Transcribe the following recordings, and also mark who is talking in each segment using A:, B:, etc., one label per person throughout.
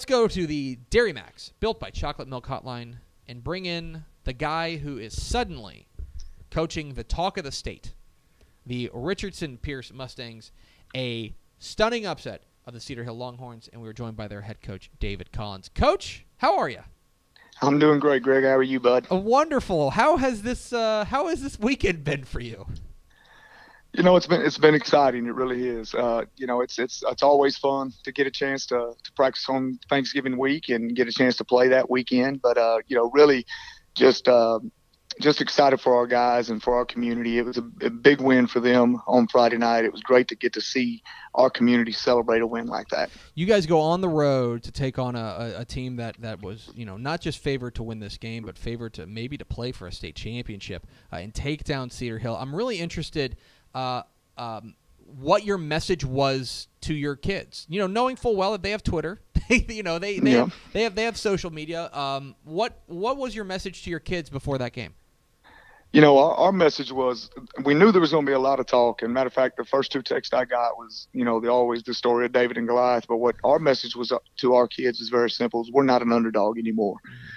A: let's go to the Dairy Max, built by Chocolate Milk Hotline, and bring in the guy who is suddenly coaching the talk of the state, the Richardson Pearce Mustangs, a stunning upset of the Cedar Hill Longhorns, and we were joined by their head coach, David Collins. Coach, how are you?
B: I'm doing great, Greg. How are you, bud?
A: Wonderful. How has this weekend been for you?
B: You know, it's been exciting. It really is. You know, it's always fun to get a chance to practice on Thanksgiving week and get a chance to play that weekend. But you know, really just excited for our guys and for our community. It was a big win for them on Friday night. It was great to get to see our community celebrate a win like that.
A: You guys go on the road to take on a team that was, you know, not just favored to win this game, but favored to maybe to play for a state championship and take down Cedar Hill. I'm really interested what your message was to your kids. You know, knowing full well that they have Twitter, you know, they have social media. What was your message to your kids before that game?
B: You know, our message was, we knew there was going to be a lot of talk. And matter of fact, the first two texts I got was, you know, always the story of David and Goliath. But what our message was to our kids is very simple: we're not an underdog anymore.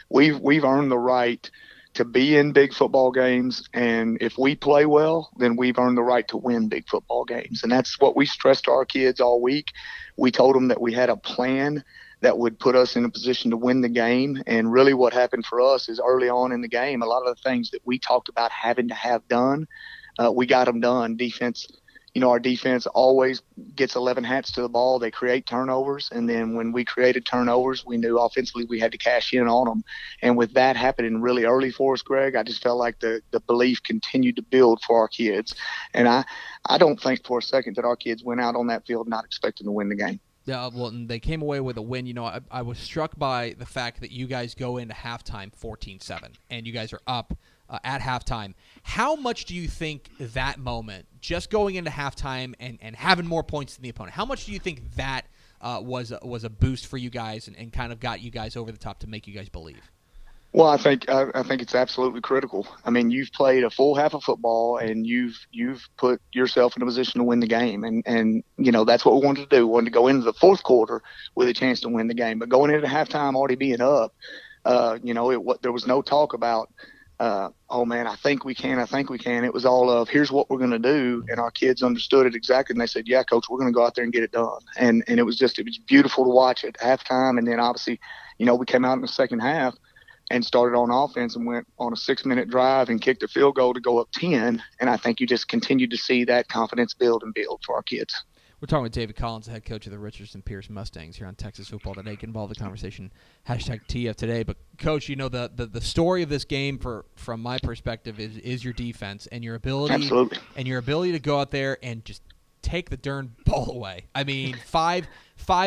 B: We've earned the right to be in big football games, and if we play well, then we've earned the right to win big football games. And that's what we stressed to our kids all week. We told them that we had a plan that would put us in a position to win the game. And really what happened for us is early on in the game, a lot of the things that we talked about having to have done, we got them done. Defense, you know, our defense always gets 11 hats to the ball. They create turnovers. And then when we created turnovers, we knew offensively we had to cash in on them. And with that happening really early for us, Greg, I just felt like the belief continued to build for our kids. And I don't think for a second that our kids went out on that field not expecting to win the game.
A: Yeah, well, and they came away with a win. You know, I was struck by the fact that you guys go into halftime 14-7, and you guys are up at halftime. How much do you think that moment, just going into halftime and having more points than the opponent, how much do you think that was a boost for you guys and kind of got you guys over the top to make you guys believe?
B: Well, I think it's absolutely critical. I mean, you've played a full half of football, and you've put yourself in a position to win the game, and you know that's what we wanted to do. We wanted to go into the fourth quarter with a chance to win the game, but going into halftime already being up, you know, there was no talk about, oh man, I think we can. It was all of, here's what we're going to do, and our kids understood it exactly, and they said, yeah, coach, we're going to go out there and get it done. And it was beautiful to watch at halftime, and then obviously, you know, we came out in the second half and started on offense and went on a 6-minute drive and kicked a field goal to go up 10. And I think you just continued to see that confidence build for our kids.
A: We're talking with David Collins, the head coach of the Richardson Pearce Mustangs here on Texas Football Today. Get involved in the conversation, #TF Today. But, Coach, you know, the story of this game from my perspective is your defense and your ability.
B: Absolutely.
A: And your ability to go out there and just take the darn ball away. I mean, five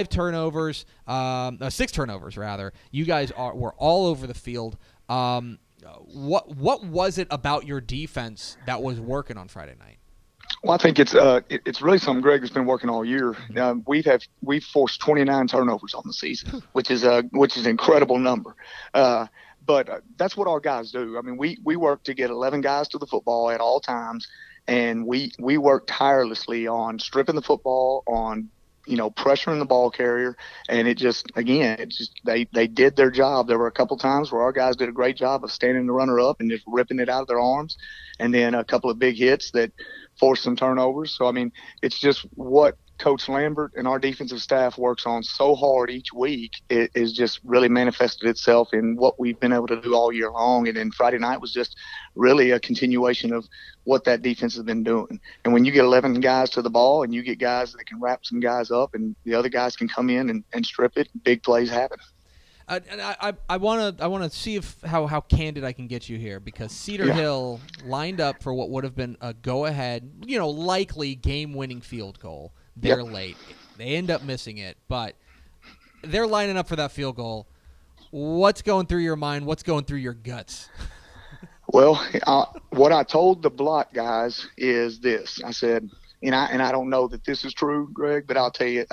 A: turnovers, 6 turnovers rather. You guys were all over the field. What was it about your defense that was working on Friday night?
B: Well, I think it's really something, Greg, that's been working all year. We've forced 29 turnovers on the season, which is an incredible number. But that's what our guys do. I mean, we work to get 11 guys to the football at all times. And we work tirelessly on stripping the football, on, you know, pressuring the ball carrier. And they did their job. There were a couple times where our guys did a great job of standing the runner up and just ripping it out of their arms. And then a couple of big hits that forced some turnovers. So, I mean, it's just what Coach Lambert and our defensive staff works on so hard each week. It is just really manifested itself in what we've been able to do all year long. And then Friday night was just really a continuation of what that defense has been doing. And when you get 11 guys to the ball and you get guys that can wrap some guys up and the other guys can come in and strip it, big plays happen.
A: And I want to see how candid I can get you here, because Cedar Hill lined up for what would have been a go-ahead, you know, likely game-winning field goal. They're late. They end up missing it, but they're lining up for that field goal. What's going through your mind? What's going through your guts?
B: Well, what I told the block guys is this. I said, and I don't know that this is true, Greg, but I'll tell you,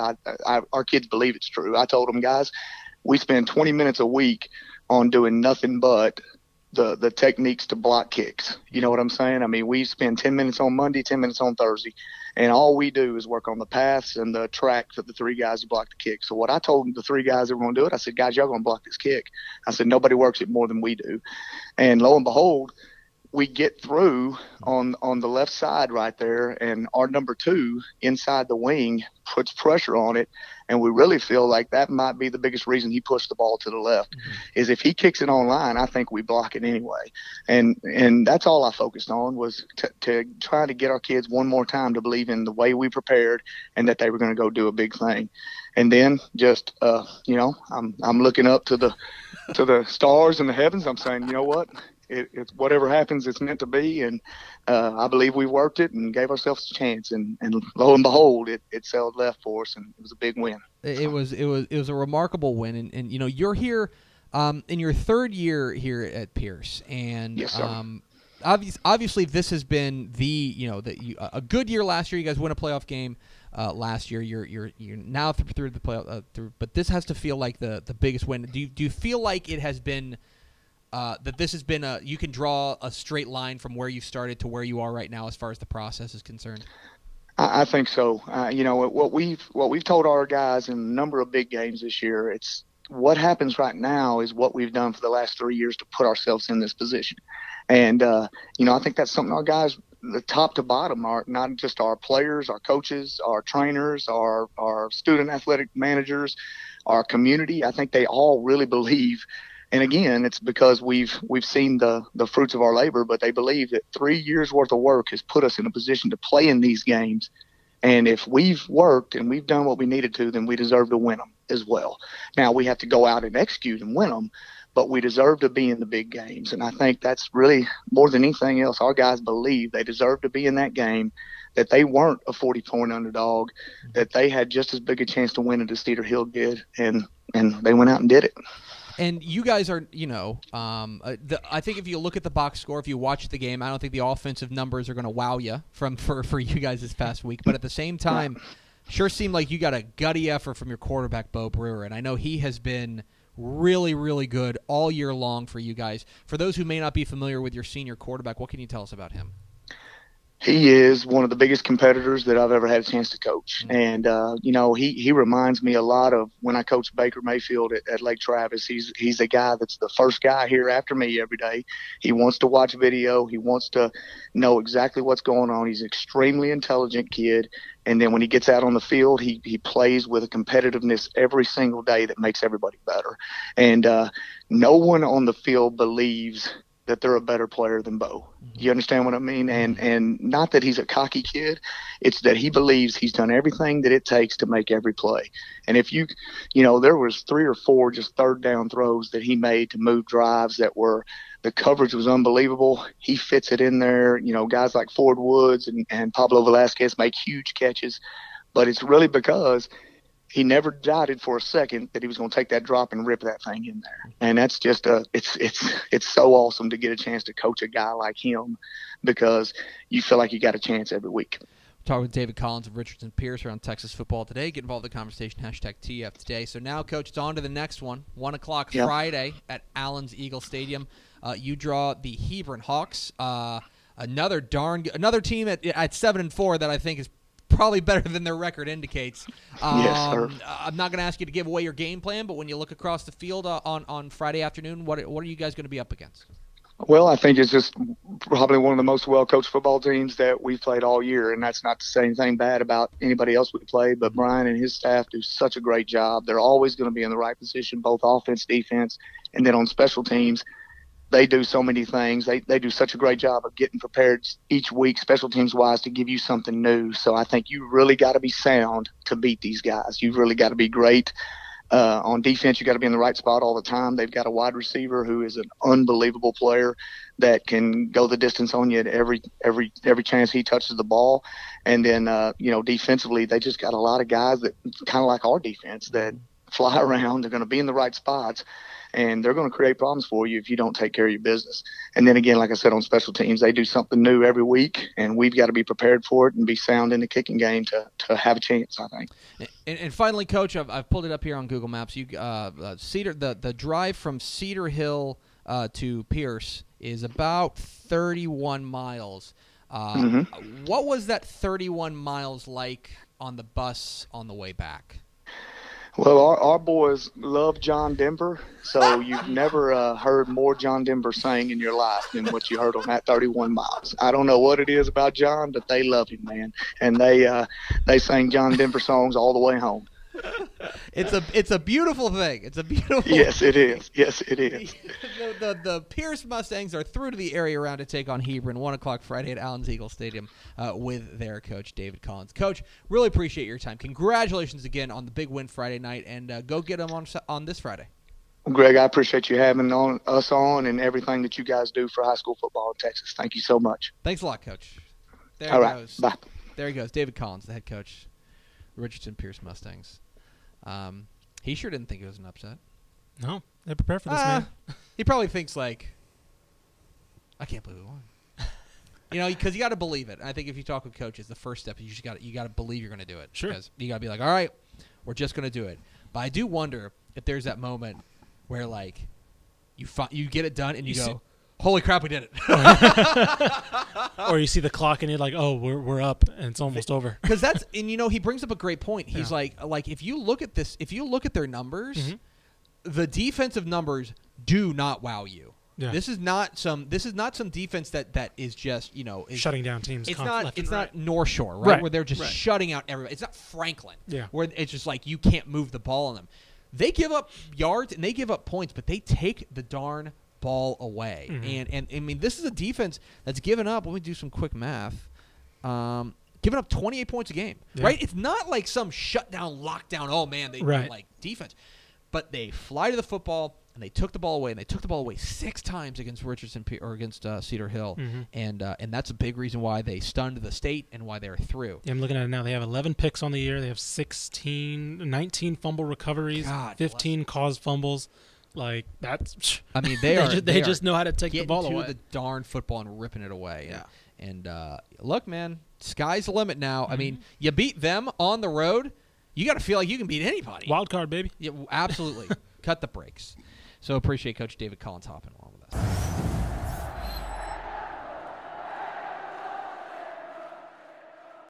B: our kids believe it's true. I told them, guys, we spend 20 minutes a week on doing nothing but the techniques to block kicks. You know what I'm saying? I mean, we spend 10 minutes on Monday, 10 minutes on Thursday, and all we do is work on the paths and the tracks of the three guys who block the kick. So what I told the three guys that were going to do it, I said, guys, y'all going to block this kick. I said, nobody works it more than we do. And lo and behold, we get through on the left side right there, and our number 2 inside the wing puts pressure on it, and we really feel like that might be the biggest reason he pushed the ball to the left. Is if he kicks it online, I think we block it anyway. And that's all I focused on, was to try to get our kids one more time to believe in the way we prepared and that they were going to go do a big thing. And then just I'm looking up to the stars in the heavens. I'm saying, you know what? It's whatever happens, it's meant to be, and I believe we worked it and gave ourselves a chance, and lo and behold, it sailed left for us, and it was a big win.
A: It was a remarkable win, and you're here in your third year here at Pearce, and
B: yes, sir.
A: Obviously this has been a good year last year. You guys win a playoff game last year. You're now through the playoff, but this has to feel like the biggest win. Do you feel like it has been? That this has been you can draw a straight line from where you started to where you are right now as far as the process is concerned?
B: I think so. What we've told our guys in a number of big games this year, it's what happens right now is what we've done for the last 3 years to put ourselves in this position. And, I think that's something our guys, the top to bottom, are not just our players, our coaches, our trainers, our student athletic managers, our community. I think they all really believe. And again, it's because we've seen the fruits of our labor, but they believe that 3 years worth of work has put us in a position to play in these games. And if we've worked and we've done what we needed to, then we deserve to win them as well. Now we have to go out and execute and win them, but we deserve to be in the big games. And I think that's really more than anything else. Our guys believe they deserve to be in that game, that they weren't a 40-point underdog, that they had just as big a chance to win it as Cedar Hill did. And they went out and did it.
A: And you guys are, I think if you look at the box score, if you watch the game, I don't think the offensive numbers are going to wow you for you guys this past week. But at the same time, sure seemed like you got a gutty effort from your quarterback, Bo Brewer. And I know he has been really, really good all year long for you guys. For those who may not be familiar with your senior quarterback, what can you tell us about him?
B: He is one of the biggest competitors that I've ever had a chance to coach. And, he reminds me a lot of when I coached Baker Mayfield at Lake Travis. He's a guy that's the first guy here after me every day. He wants to watch video. He wants to know exactly what's going on. He's an extremely intelligent kid. And then when he gets out on the field, he plays with a competitiveness every single day that makes everybody better. And no one on the field believes that they're a better player than Bo. You understand what I mean? And not that he's a cocky kid. It's that he believes he's done everything that it takes to make every play. And if there was 3 or 4 just third down throws that he made to move drives that the coverage was unbelievable. He fits it in there. Guys like Ford Woods and Pablo Velasquez make huge catches, but it's really because he never doubted for a second that he was going to take that drop and rip that thing in there. And that's just it's so awesome to get a chance to coach a guy like him, because you feel like you got a chance every week.
A: Talking with David Collins of Richardson Pearce here on Texas Football Today. Get involved in the conversation, #TF Today. So now, Coach, it's on to the next one. 1 o'clock Friday at Allen's Eagle Stadium. You draw the Hebron Hawks, another team at 7-4 that I think is probably better than their record indicates.
B: Yes, sir.
A: I'm not going to ask you to give away your game plan, but when you look across the field on Friday afternoon, what are you guys going to be up against?
B: Well, I think it's just probably one of the most well-coached football teams that we've played all year, and that's not to say anything bad about anybody else we play, but Brian and his staff do such a great job. They're always going to be in the right position, both offense, defense, and then on special teams. They do so many things. They do such a great job of getting prepared each week, special teams-wise, to give you something new. So I think you really got to be sound to beat these guys. You've really got to be great. On defense, you got to be in the right spot all the time. They've got a wide receiver who is an unbelievable player that can go the distance on you at every chance he touches the ball. And then, defensively, they just got a lot of guys that kind of like our defense that fly around. They're going to be in the right spots, and they're going to create problems for you if you don't take care of your business. And then again, like I said, on special teams, they do something new every week, and we've got to be prepared for it and be sound in the kicking game to have a chance, I think.
A: And finally, Coach, I've pulled it up here on Google Maps. The drive from Cedar Hill to Pearce is about 31 miles. What was that 31 miles like on the bus on the way back?
B: Well, our boys love John Denver, so you've never heard more John Denver sing in your life than what you heard on that 31 miles. I don't know what it is about John, but they love him, man, and they sang John Denver songs all the way home.
A: It's a beautiful thing. It's a beautiful.
B: Yes, it is. Yes, it is.
A: The Pearce Mustangs are through to the area round to take on Hebron 1:00 Friday at Allen's Eagle Stadium with their coach David Collins. Coach, really appreciate your time. Congratulations again on the big win Friday night, and go get them on this Friday.
B: Greg, I appreciate you having us on and everything that you guys do for high school football in Texas. Thank you so much.
A: Thanks a lot, Coach. There
B: All
A: he
B: right,
A: goes.
B: bye.
A: There he goes. David Collins, the head coach, Richardson Pearce Mustangs. He sure didn't think it was an upset.
C: No, they prepared for this, man.
A: He probably thinks like, I can't believe we won. Because you got to believe it. I think if you talk with coaches, the first step is you got to believe you're going to do it.
C: Sure.
A: Because you got to be like, all right, we're just going to do it. But I do wonder if there's that moment where like you get it done and you go, holy crap, we did it.
C: Or you see the clock and you're like, oh, we're up and it's almost over.
A: Because he brings up a great point. He's like if you look at this, if you look at their numbers, the defensive numbers do not wow you. Yeah. This is not some defense that is just is
C: shutting down teams.
A: It's
C: not
A: not North Shore, right? Where they're just shutting out everybody. It's not Franklin, where it's just like you can't move the ball on them. They give up yards and they give up points, but they take the darn ball away. And I mean, this is a defense that's given up. Let me do some quick math. Giving up 28 points a game, right? It's not like some shutdown, lockdown. Oh man, they like defense, but they fly to the football and they took the ball away. And they took the ball away 6 times against Richardson or against Cedar Hill, and that's a big reason why they stunned the state and why they're through.
C: Yeah, I'm looking at it now. They have 11 picks on the year. They have 19 fumble recoveries, 15 caused fumbles. Like that's.
A: I mean, they just know how to take the ball away, the darn football and ripping it away. Yeah. And look, man, sky's the limit now. I mean, you beat them on the road, you got to feel like you can beat anybody.
C: Wild card, baby.
A: Yeah, absolutely. Cut the brakes. So appreciate Coach David Collins hopping along.